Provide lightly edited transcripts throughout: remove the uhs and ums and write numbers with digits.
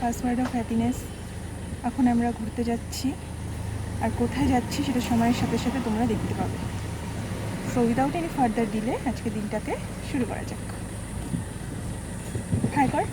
Password of happiness. এখন আমরা ঘুরতে যাচ্ছি, আর কোথায় যাচ্ছি সেটা সময়ের সাথে সাথে তোমরা দেখতে পাবে। So without any further delay আজকে দিনটাকে শুরু করা যাক। হাই কর।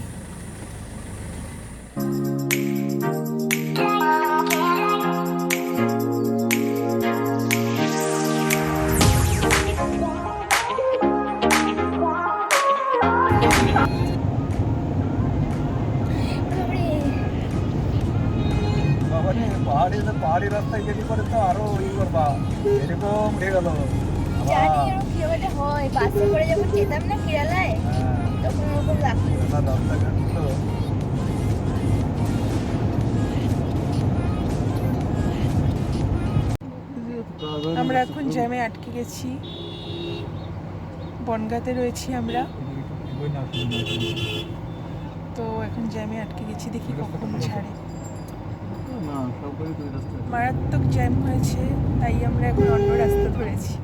পাহাড়ি রাস্তায় গেলি পরে তো আরো ই করবা, এরকম হয়ে গেল। জানি এরকম কিভাবে হয়, বাসে করে যখন যেতাম না কেরালায় তখন ওরকম লাগতো। রাস্তাঘাট তো আমরা এখন জ্যামে আটকে গেছি, বনগাঁতে রয়েছি আমরা। তো এখন জ্যামে আটকে গেছি, দেখি কখন ছাড়ে। মারাত্মক জ্যাম হয়েছে, তাই আমরা এখন অন্য রাস্তা ধরেছি।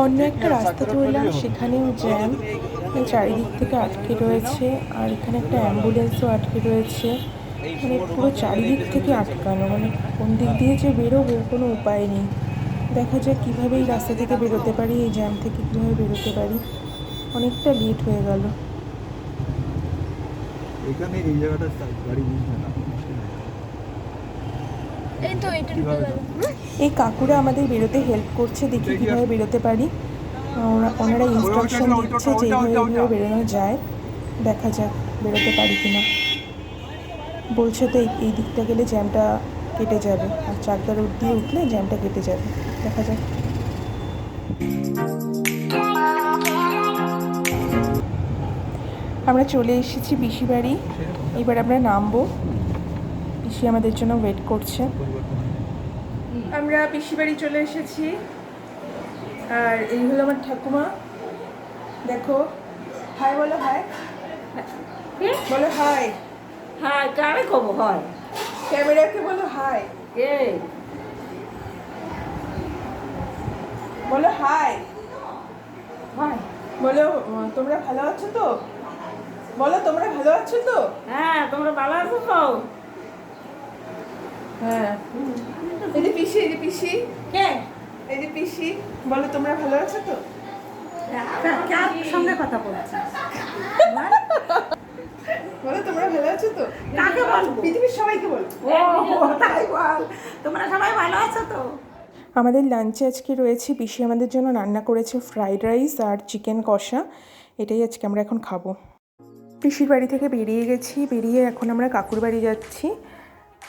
অন্য একটা রাস্তা ধরলাম, সেখানেও জ্যাম, চারিদিক থেকে আটকে রয়েছে। আর এখানে একটা অ্যাম্বুলেন্সও আটকে রয়েছে, মানে পুরো চারিদিক থেকে আটকানো, মানে কোন দিক দিয়ে যে বেরোবো কোনো উপায় নেই। দেখা যাক কীভাবে এই রাস্তা থেকে বেরোতে পারি, এই জ্যাম থেকে কীভাবে বেরোতে পারি। অনেকটা লেট হয়ে গেল। এখানে এই জায়গাটা গাড়ি বুঝবে না, এই কাকুরা আমাদের বেরোতে হেল্প করছে, দেখি কীভাবে বেরোতে পারি। ওনারা ইনস্ট্রাকশন দিচ্ছে যে এইভাবে বেরোনো যায়। দেখা যাক বেরোতে পারি কিনা। বলছে তো এই দিকটা গেলে জ্যামটা কেটে যাবে, আর চাকদা রোড দিয়ে উঠলে জ্যামটা কেটে যাবে। দেখা যাক। আমরা চলে এসেছি পিসি বাড়ি, এবার আমরা নামবো। পিসি আমাদের জন্য ওয়েট করছে। আমরা পিসি বাড়ি চলে এসেছি, আর এই হলো আমার ঠাকুমা। দেখো, হাই বলো, হাই বলো, হাই। হাই কারে কব হয়, ক্যামেরাকে বলো হাই, এই বলো হাই। হাই। বলো তোমরা ভালো আছো তো, বলো তোমরা ভালো আছো তো। হ্যাঁ তোমরা ভালো আছো তো। হ্যাঁ, এই যে পিসি, এই যে পিসি, কে এই যে পিসি, বলো তোমরা ভালো আছো তো। কার সঙ্গে কথা বলছিস? বলো তোমরা ভালো আছো তো। কাকে বলবো? পৃথিবীর সবাইকে বলো। ও তাই বল, তোমরা সবাই ভালো আছো তো। আমাদের লাঞ্চে আজকে রয়েছে, পিসি আমাদের জন্য রান্না করেছে ফ্রাইড রাইস আর চিকেন কষা। এটাই আজকে আমরা এখন খাবো। পিসির বাড়ি থেকে বেরিয়ে গেছি, বেরিয়ে এখন আমরা কাকুর বাড়ি যাচ্ছি,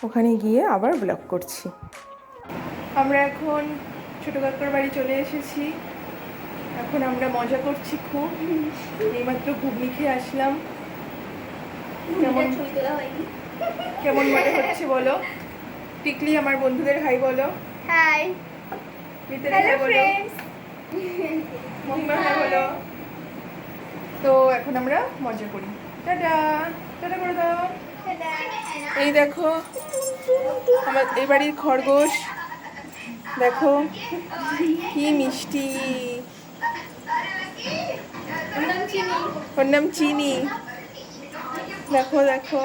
ওখানে গিয়ে আবার ব্লগ করছি। আমরা এখন ছোটো কাকুর বাড়ি চলে এসেছি, এখন আমরা মজা করছি খুব। এইমাত্র ঘুগনি খেয়ে আসলাম। কেমন মজা হচ্ছে বলো। টিকলি আমার বন্ধুদের হাই বলো। হাই, হ্যালো ফ্রেন্ডস, মহিমা হাই বলো। তো এখন আমরা মজা করি। টাটা, টাটা করে দাও। এই দেখো আমার এই বাড়ির খরগোশ, দেখো কি মিষ্টি। ওর নাম চিনি। দেখো দেখো,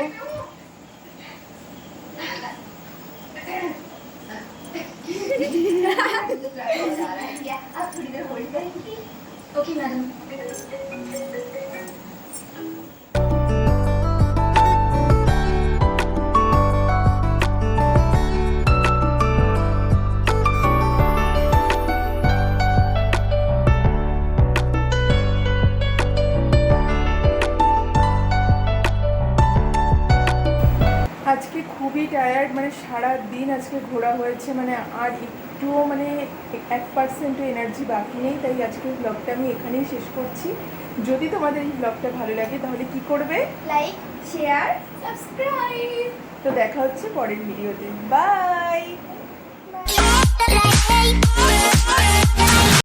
ওকে ম্যাডাম। আজকে খুবই টায়ার্ড, মানে সারা দিন আজকে ঘোরা হয়েছে, মানে আর একটুও মানে 1% এনার্জি বাকি নেই। তাই আজকে ব্লগটা আমি এখানেই শেষ করছি। যদি তোমাদের এই ব্লগটা ভালো লাগে তাহলে কি করবে? Like, share, subscribe. তো দেখা হচ্ছে পরের ভিডিওতে। বাই। Bye.